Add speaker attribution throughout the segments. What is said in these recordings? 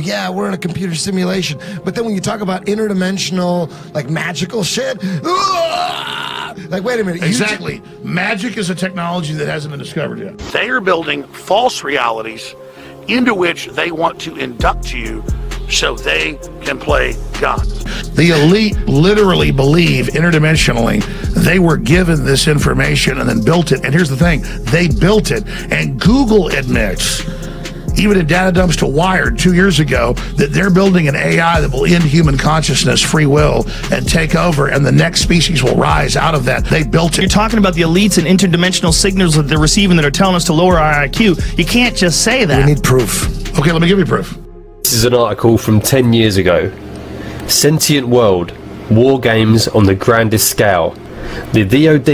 Speaker 1: yeah, we're in a computer simulation. But then when you talk about interdimensional, like magical shit, like, wait a minute.
Speaker 2: Exactly. Magic is a technology that hasn't been discovered yet.
Speaker 3: They are building false realities into which they want to induct you so they can play God.
Speaker 2: The elite literally believe interdimensionally they were given this information and then built it. And here's the thing, they built it. And Google admits, even in data dumps to Wired 2 years ago, that they're building an AI that will end human consciousness, free will, and take over, and the next species will rise out of that. They built it.
Speaker 4: You're talking about the elites and interdimensional signals that they're receiving that are telling us to lower our IQ. You can't just say that.
Speaker 1: We need proof.
Speaker 2: Okay, let me give you proof.
Speaker 5: This is an article from 10 years ago. Sentient World, War Games on the Grandest Scale. The DoD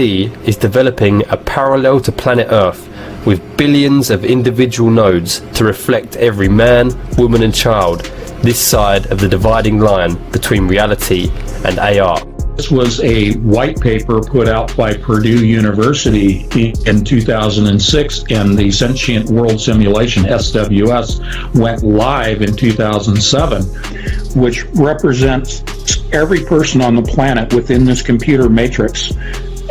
Speaker 5: is developing a parallel to planet Earth with billions of individual nodes to reflect every man, woman and child this side of the dividing line between reality and AR.
Speaker 6: This was a white paper put out by Purdue University in 2006, and the Sentient World Simulation, SWS, went live in 2007, which represents every person on the planet within this computer matrix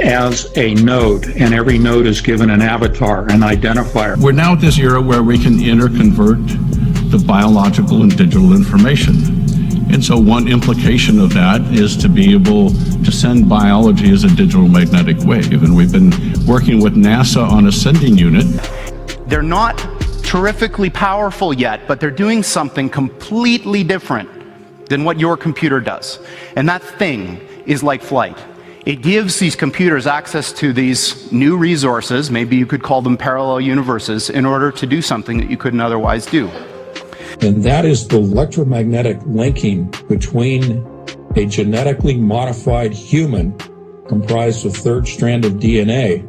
Speaker 6: as a node, and every node is given an avatar, an identifier.
Speaker 7: We're now at this era where we can interconvert the biological and digital information. And so one implication of that is to be able to send biology as a digital magnetic wave. And we've been working with NASA on a sending unit.
Speaker 8: They're not terrifically powerful yet, but they're doing something completely different than what your computer does. And that thing is like flight. It gives these computers access to these new resources, maybe you could call them parallel universes, in order to do something that you couldn't otherwise do.
Speaker 6: And that is the electromagnetic linking between a genetically modified human comprised of third strand of DNA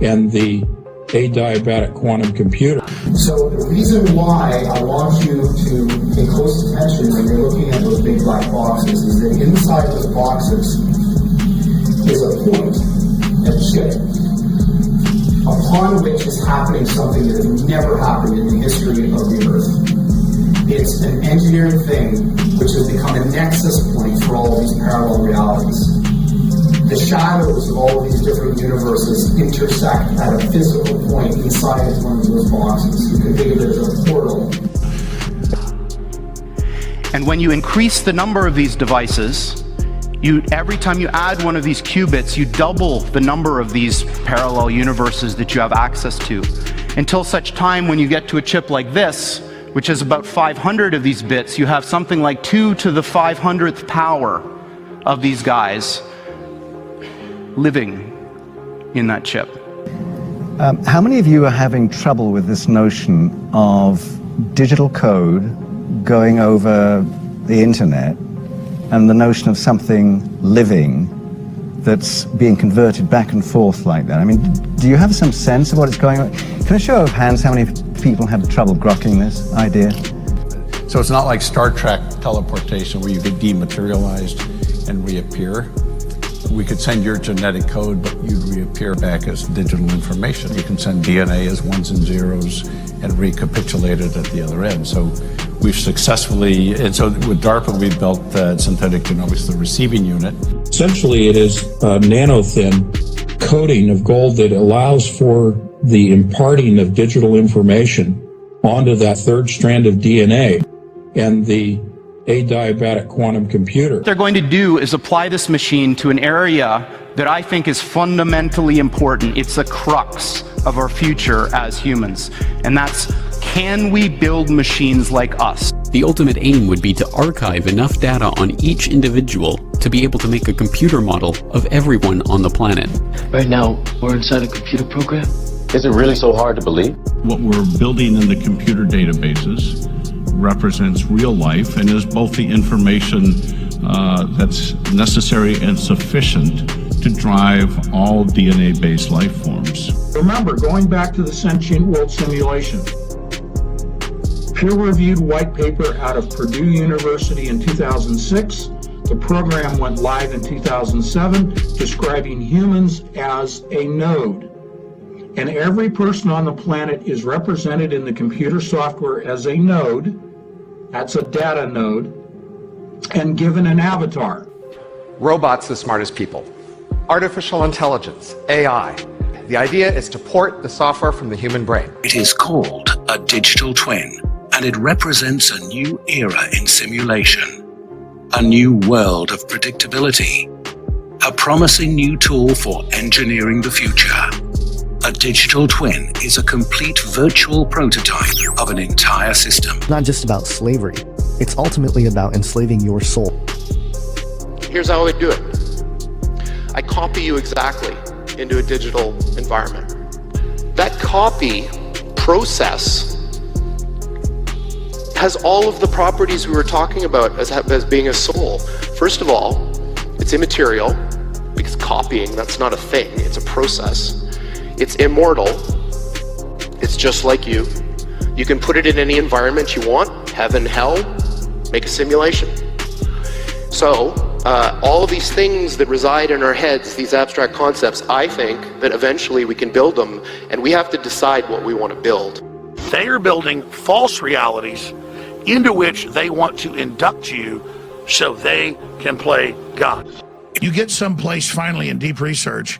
Speaker 6: and the adiabatic quantum computer.
Speaker 9: So the reason why I want you to pay close attention when you're looking at those big black boxes is that inside those boxes is a point, a chip, upon which is happening something that has never happened in the history of the Earth. It's an engineered thing which has become a nexus point for all of these parallel realities. The shadows of all of these different universes intersect at a physical point inside of one of those boxes. You can think of it as a portal.
Speaker 8: And when you increase the number of these devices, every time you add one of these qubits, you double the number of these parallel universes that you have access to, until such time when you get to a chip like this, which is about 500 of these bits, you have something like 2 to the 500th power of these guys living in that chip.
Speaker 10: How many of you are having trouble with this notion of digital code going over the internet and the notion of something living that's being converted back and forth like that? I mean, do you have some sense of what is going on? Can a show of hands how many people have trouble grokking this idea?
Speaker 7: So it's not like Star Trek teleportation where you get dematerialized and reappear. We could send your genetic code, but you'd reappear back as digital information. You can send DNA as ones and zeros and recapitulate it at the other end. So we've successfully, and so with DARPA, we built synthetic genomics, the receiving unit.
Speaker 6: Essentially, it is a nano-thin coating of gold that allows for the imparting of digital information onto that third strand of DNA and the adiabatic quantum computer.
Speaker 8: What they're going to do is apply this machine to an area that I think is fundamentally important. It's a crux of our future as humans, and that's, can we build machines like us?
Speaker 11: The ultimate aim would be to archive enough data on each individual to be able to make a computer model of everyone on the planet.
Speaker 12: Right now, we're inside a computer program.
Speaker 13: Is it really so hard to believe?
Speaker 7: What we're building in the computer databases represents real life and is both the information that's necessary and sufficient to drive all DNA-based life forms.
Speaker 6: Remember, going back to the Sentient World Simulation, peer-reviewed white paper out of Purdue University in 2006. The program went live in 2007, describing humans as a node. And every person on the planet is represented in the computer software as a node, That's a data node. And given an avatar.
Speaker 14: Robots as smart as people. Artificial intelligence, AI. The idea is to port the software from the human brain.
Speaker 15: It is called a digital twin, and it represents a new era in simulation, a new world of predictability, a promising new tool for engineering the future. A digital twin is a complete virtual prototype of an entire system.
Speaker 16: Not just about slavery, it's ultimately about enslaving your soul.
Speaker 17: Here's how I do it. I copy you exactly into a digital environment. That copy process has all of the properties we were talking about as being a soul. First of all, it's immaterial, because copying, that's not a thing, it's a process. It's immortal, it's just like you. You can put it in any environment you want, heaven, hell, make a simulation. So, all of these things that reside in our heads, these abstract concepts, I think that eventually we can build them, and we have to decide what we want to build.
Speaker 3: They are building false realities into which they want to induct you so they can play God.
Speaker 2: You get someplace finally in deep research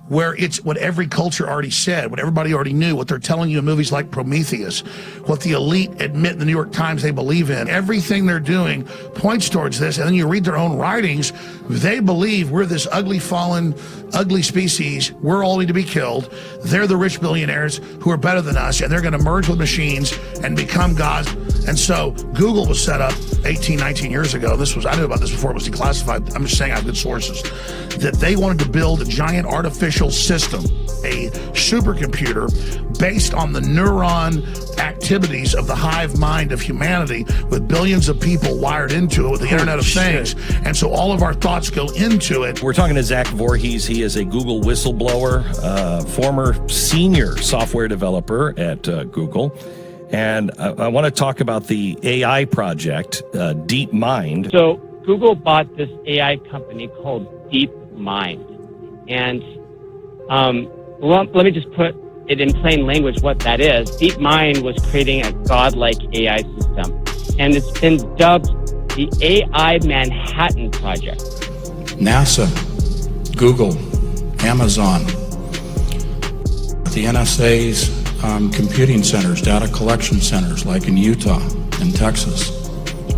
Speaker 2: where it's what every culture already said, what everybody already knew, what they're telling you in movies like Prometheus, what the elite admit in the New York Times they believe in. Everything they're doing points towards this, and then you read their own writings, they believe we're this ugly, fallen, ugly species, we're all need to be killed. They're the rich billionaires who are better than us, and they're gonna merge with machines and become gods. And so Google was set up 18, 19 years ago. I knew about this before it was declassified. I'm just saying I have good sources. That they wanted to build a giant artificial system, a supercomputer based on the neuron activities of the hive mind of humanity, with billions of people wired into it with the Internet of Things. And so all of our thoughts go into it.
Speaker 18: We're talking to Zach Voorhees. He is a Google whistleblower, former senior software developer at Google. And I want to talk about the AI project, DeepMind.
Speaker 19: So Google bought this AI company called DeepMind. And let me just put it in plain language what that is. DeepMind was creating a godlike AI system. And it's been dubbed the AI Manhattan Project.
Speaker 20: NASA, Google, Amazon, the NSA's computing centers, data collection centers, like in Utah and Texas,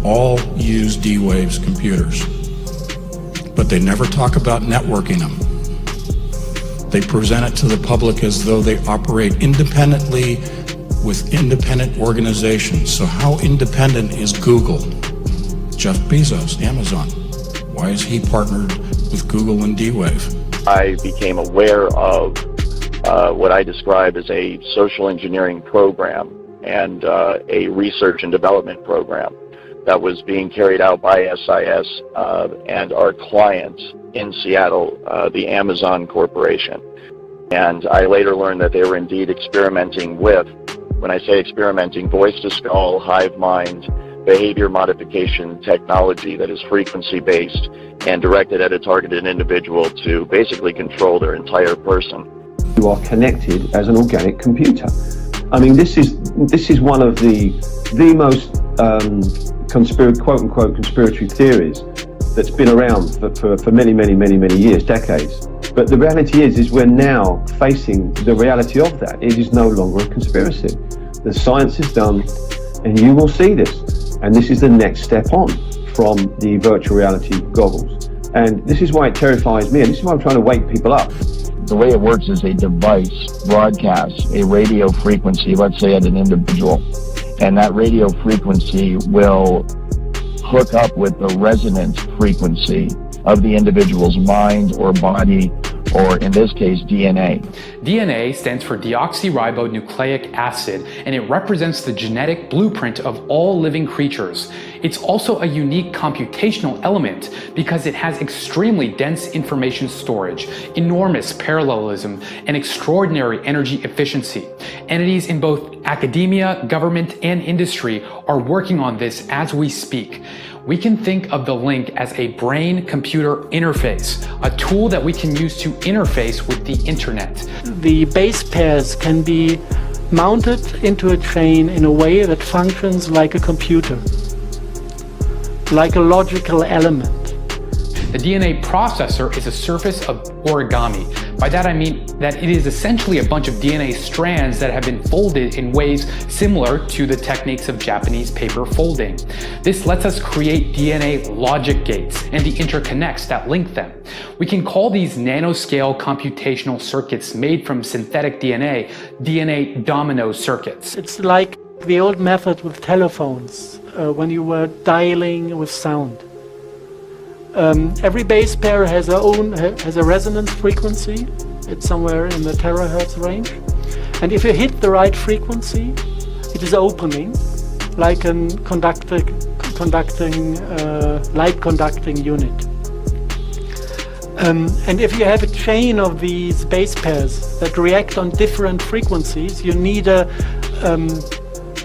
Speaker 20: all use D-Wave's computers. But they never talk about networking them. They present it to the public as though they operate independently with independent organizations. So how independent is Google? Jeff Bezos, Amazon. Why is he partnered with Google and D-Wave?
Speaker 13: I became aware of what I describe as a social engineering program and a research and development program that was being carried out by SIS and our clients in Seattle, the Amazon Corporation. And I later learned that they were indeed experimenting with, when I say experimenting, voice-to-skull, hive mind, behavior modification technology that is frequency-based and directed at a targeted individual to basically control their entire person.
Speaker 21: You are connected as an organic computer. I mean, this is one of the most quote-unquote conspiratory theories that's been around for many years, decades. But the reality is we're now facing the reality of that. It is no longer a conspiracy. The science is done, and you will see this. And this is the next step on from the virtual reality goggles. And this is why it terrifies me, and this is why I'm trying to wake people up.
Speaker 13: The way it works is a device broadcasts a radio frequency, let's say at an individual, and that radio frequency will hook up with the resonance frequency of the individual's mind or body, or in this case, DNA.
Speaker 22: DNA stands for deoxyribonucleic acid, and it represents the genetic blueprint of all living creatures. It's also a unique computational element because it has extremely dense information storage, enormous parallelism, and extraordinary energy efficiency. Entities in both academia, government, and industry are working on this as we speak. We can think of the link as a brain-computer interface, a tool that we can use to interface with the internet.
Speaker 23: The base pairs can be mounted into a chain in a way that functions like a computer. like a logical element.
Speaker 22: The DNA processor is a surface of origami. By that I mean that it is essentially a bunch of DNA strands that have been folded in ways similar to the techniques of Japanese paper folding. This lets us create DNA logic gates and the interconnects that link them. We can call these nanoscale computational circuits made from synthetic DNA domino circuits.
Speaker 23: It's like the old method with telephones, when you were dialing with sound. Every base pair has a resonance frequency. It's somewhere in the terahertz range. And if you hit the right frequency, it is opening, like a light conducting unit. And if you have a chain of these base pairs that react on different frequencies, you need a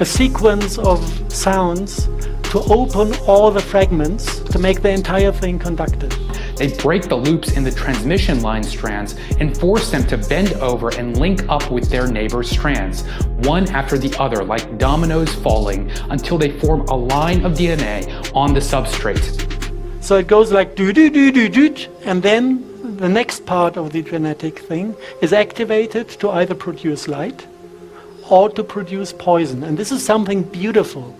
Speaker 23: sequence of sounds to open all the fragments to make the entire thing conductive.
Speaker 22: They break the loops in the transmission line strands and force them to bend over and link up with their neighbor strands, one after the other, like dominoes falling, until they form a line of DNA on the substrate.
Speaker 23: So it goes like do-do-do-do-do, and then the next part of the genetic thing is activated to either produce light or to produce poison. And this is something beautiful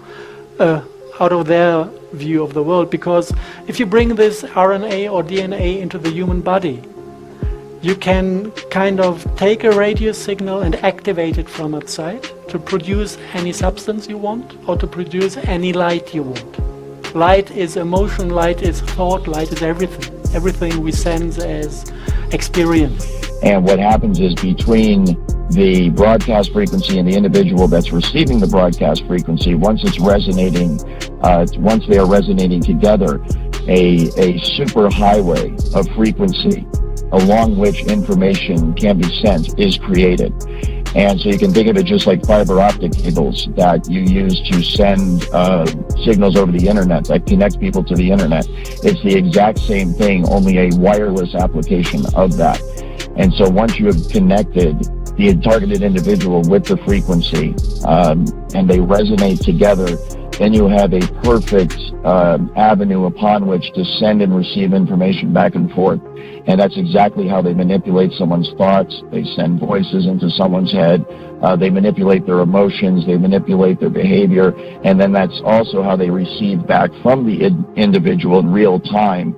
Speaker 23: out of their view of the world, because if you bring this RNA or DNA into the human body, you can kind of take a radio signal and activate it from outside to produce any substance you want or to produce any light you want. Light is emotion, light is thought, light is everything. Everything we sense as experience.
Speaker 1: And what happens is between the broadcast frequency and the individual that's receiving the broadcast frequency, once it's resonating, once they are resonating together, a super highway of frequency along which information can be sent is created. And so you can think of it just like fiber optic cables that you use to send signals over the internet that connect people to the internet. It's the exact same thing, only a wireless application of that. And so once you have connected the targeted individual with the frequency and they resonate together, then you have a perfect avenue upon which to send and receive information back and forth. And that's exactly how they manipulate someone's thoughts. They send voices into someone's head. They manipulate their emotions. They manipulate their behavior. And then that's also how they receive back from the individual in real time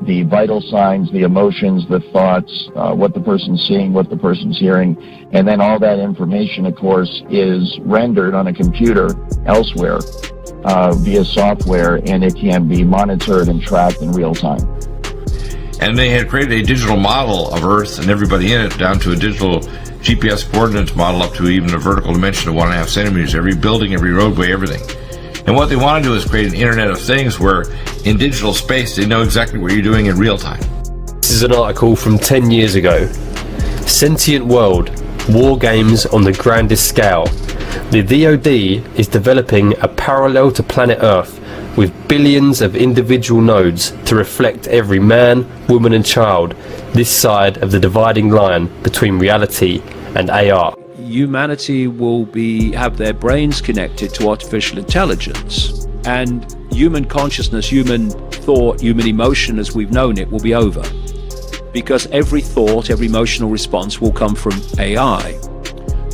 Speaker 1: the vital signs, the emotions, the thoughts, what the person's seeing, what the person's hearing. And then all that information, of course, is rendered on a computer elsewhere via software, and it can be monitored and tracked in real time.
Speaker 4: And they had created a digital model of Earth and everybody in it, down to a digital GPS coordinates model up to even a vertical dimension of 1.5 centimeters, every building, every roadway, everything. And what they want to do is create an Internet of Things where in digital space they know exactly what you're doing in real time.
Speaker 5: This is an article from 10 years ago. Sentient World, War Games on the Grandest Scale. The DoD is developing a parallel to planet Earth with billions of individual nodes to reflect every man, woman and child this side of the dividing line between reality and AR.
Speaker 24: Humanity will have their brains connected to artificial intelligence, and human consciousness, human thought, human emotion as we've known it will be over, because every thought, every emotional response will come from AI.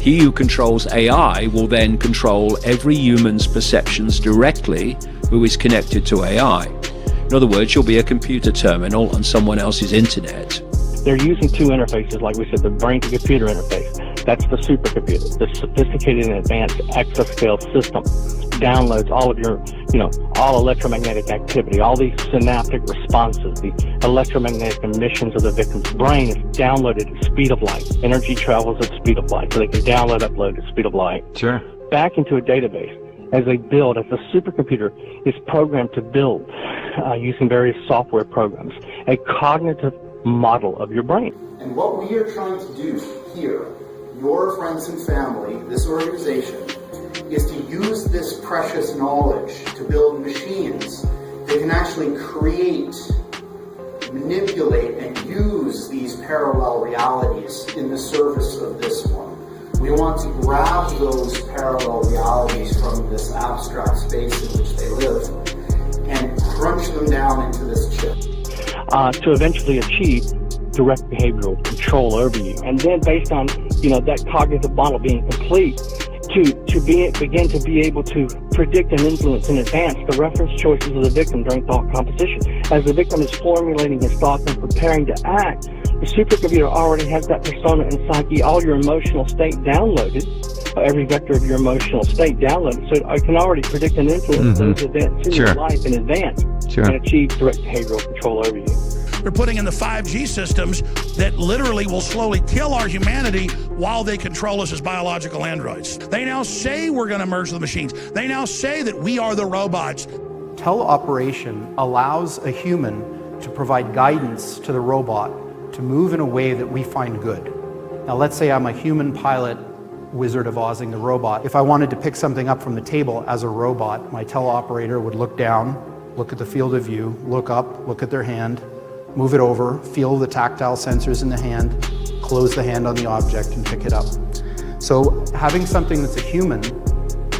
Speaker 24: He who controls AI will then control every human's perceptions directly who is connected to AI. In other words, you'll be a computer terminal on someone else's internet.
Speaker 25: They're using two interfaces, like we said, the brain-to-computer interface. That's the supercomputer. The sophisticated and advanced exascale system downloads all of your, all electromagnetic activity, all these synaptic responses, the electromagnetic emissions of the victim's brain is downloaded at the speed of light. Energy travels at the speed of light, so they can download, upload at the speed of light.
Speaker 4: Sure.
Speaker 25: Back into a database. As the supercomputer is programmed to build, using various software programs, a cognitive model of your brain.
Speaker 9: And what we are trying to do here, your friends and family, this organization, is to use this precious knowledge to build machines that can actually create, manipulate, and use these parallel realities in the service of this one. We want to grab those parallel realities from this abstract space in which they live
Speaker 25: to eventually achieve direct behavioral control over you. And then based on, that cognitive model being complete, to begin to be able to predict and influence in advance the reference choices of the victim during thought composition. As the victim is formulating his thoughts and preparing to act, the supercomputer already has that persona and psyche, all your emotional state downloaded, every vector of your emotional state downloaded, so it can already predict and influence those events in your life in advance and achieve direct behavioral control over you.
Speaker 2: They're putting in the 5G systems that literally will slowly kill our humanity while they control us as biological androids. They now say we're going to merge the machines. They now say that we are the robots.
Speaker 7: Teleoperation allows a human to provide guidance to the robot to move in a way that we find good. Now, let's say I'm a human pilot, Wizard of Ozing the robot. If I wanted to pick something up from the table as a robot, my teleoperator would look down, look at the field of view, look up, look at their hand, move it over, feel the tactile sensors in the hand, close the hand on the object and pick it up. So having something that's a human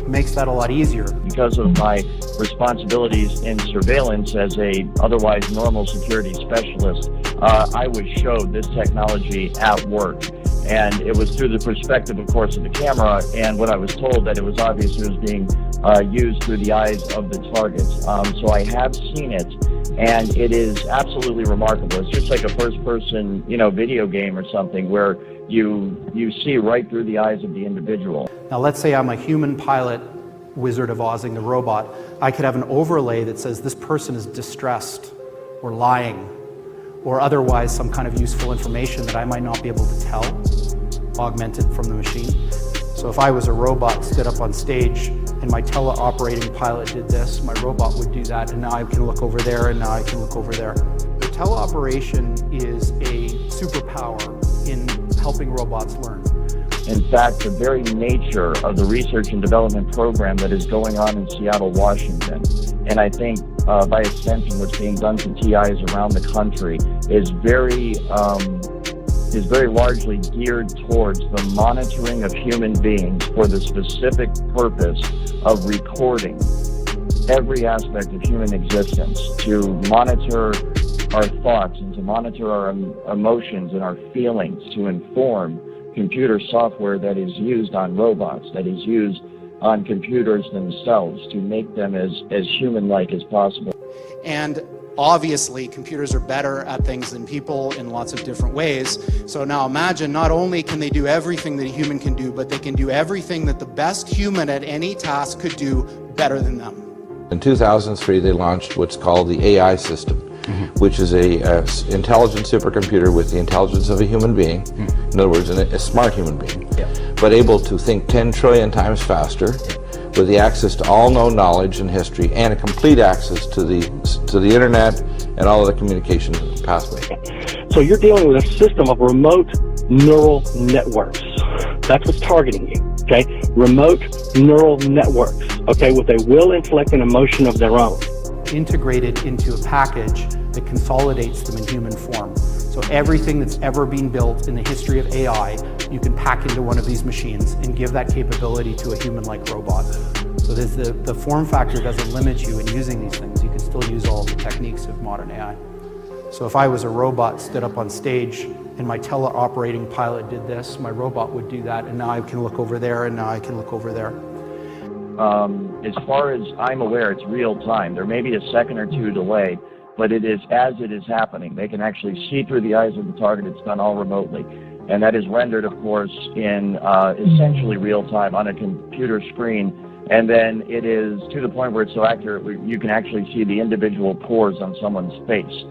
Speaker 7: makes that a lot easier.
Speaker 1: Because of my responsibilities in surveillance as a otherwise normal security specialist, I was showed this technology at work. And it was through the perspective, of course, of the camera, and what I was told that it was obvious it was being used through the eyes of the targets. So I have seen it, and it is absolutely remarkable. It's just like a first-person, video game or something where you see right through the eyes of the individual.
Speaker 7: Now, let's say I'm a human pilot, Wizard of Ozing the robot. I could have an overlay that says this person is distressed or lying, or otherwise some kind of useful information that I might not be able to tell, augmented from the machine. So if I was a robot, stood up on stage, and my teleoperating pilot did this, my robot would do that, and now I can look over there, and now I can look over there. The teleoperation is a superpower in helping robots learn.
Speaker 1: In fact, the very nature of the research and development program that is going on in Seattle, Washington, and I think by extension what's being done to TIs around the country is very largely geared towards the monitoring of human beings for the specific purpose of recording every aspect of human existence, to monitor our thoughts and to monitor our emotions and our feelings, to inform computer software that is used on robots, that is used on computers themselves, to make them as human-like as possible.
Speaker 7: And obviously, computers are better at things than people in lots of different ways. So now imagine, not only can they do everything that a human can do, but they can do everything that the best human at any task could do better than them.
Speaker 8: In 2003, they launched what's called the AI system, which is a intelligent supercomputer with the intelligence of a human being. In other words, a smart human being, but able to think 10 trillion times faster, with the access to all known knowledge and history, and a complete access to the internet and all of the communication pathways.
Speaker 25: So you're dealing with a system of remote neural networks. That's what's targeting you, okay? Remote neural networks, okay, with a will, intellect, and emotion of their own.
Speaker 7: Integrated into a package that consolidates them in human form. So everything that's ever been built in the history of AI, you can pack into one of these machines and give that capability to a human-like robot. So the form factor doesn't limit you in using these things. You can still use all the techniques of modern AI. So if I was a robot, stood up on stage, and my teleoperating pilot did this, my robot would do that, and now I can look over there, and now I can look over there.
Speaker 1: As far as I'm aware, it's real time. There may be a second or two delay, but it is as it is happening. They can actually see through the eyes of the target. It's done all remotely. And that is rendered, of course, in essentially real time on a computer screen. And then it is to the point where it's so accurate, you can actually see the individual pores on someone's face,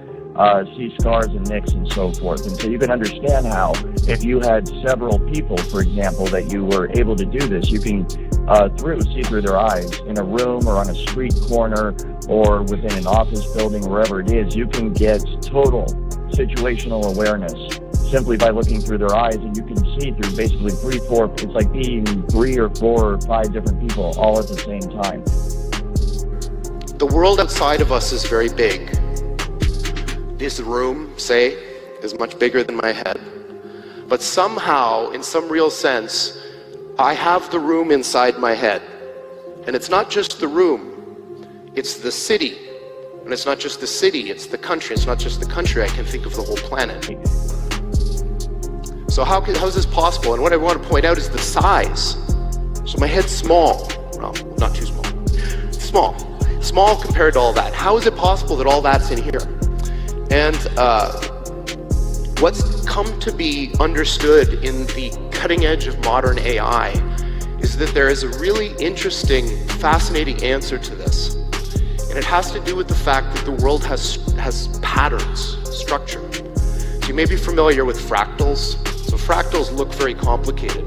Speaker 1: see scars and nicks and so forth. And so you can understand how, if you had several people, for example, that you were able to do this, you can see through their eyes in a room or on a street corner or within an office building, wherever it is. You can get total situational awareness simply by looking through their eyes, and you can see through basically it's like being 3 or 4 or 5 different people all at the same time.
Speaker 17: The world outside of us is very big. This room, say, is much bigger than my head. But somehow, in some real sense, I have the room inside my head. And it's not just the room, it's the city And it's not just the city, it's the country. It's not just the country, I can think of the whole planet. So how is this possible? And what I want to point out is the size. So my head's small. Well, not too small. Small compared to all that. How is it possible that all that's in here? And what's come to be understood in the cutting edge of modern AI is that there is a really interesting, fascinating answer to this. And it has to do with the fact that the world has patterns, structure. So you may be familiar with fractals. So fractals look very complicated,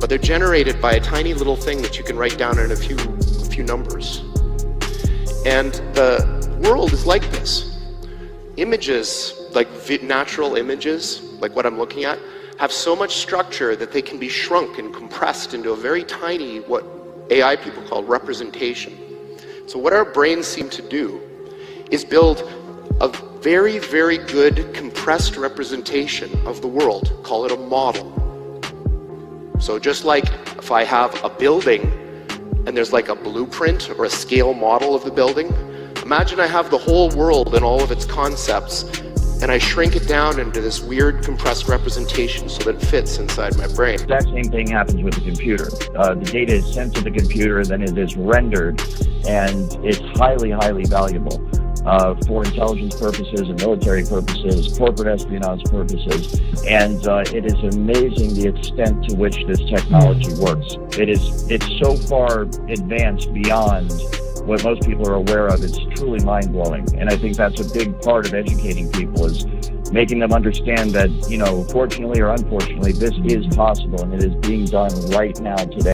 Speaker 17: but they're generated by a tiny little thing that you can write down in a few numbers. And the world is like this. Images, like natural images, like what I'm looking at, have so much structure that they can be shrunk and compressed into a very tiny, what AI people call representation. So what our brains seem to do is build a very, very good compressed representation of the world. Call it a model. So just like if I have a building and there's like a blueprint or a scale model of the building, imagine I have the whole world and all of its concepts, and I shrink it down into this weird compressed representation so that it fits inside my brain.
Speaker 1: The exact same thing happens with the computer. The data is sent to the computer, then it is rendered, and it's highly, highly valuable for intelligence purposes and military purposes, corporate espionage purposes, and it is amazing the extent to which this technology works. It's so far advanced beyond what most people are aware of. It's truly mind-blowing, and I think that's a big part of educating people, is making them understand that, fortunately or unfortunately, this is possible, and it is being done right now today.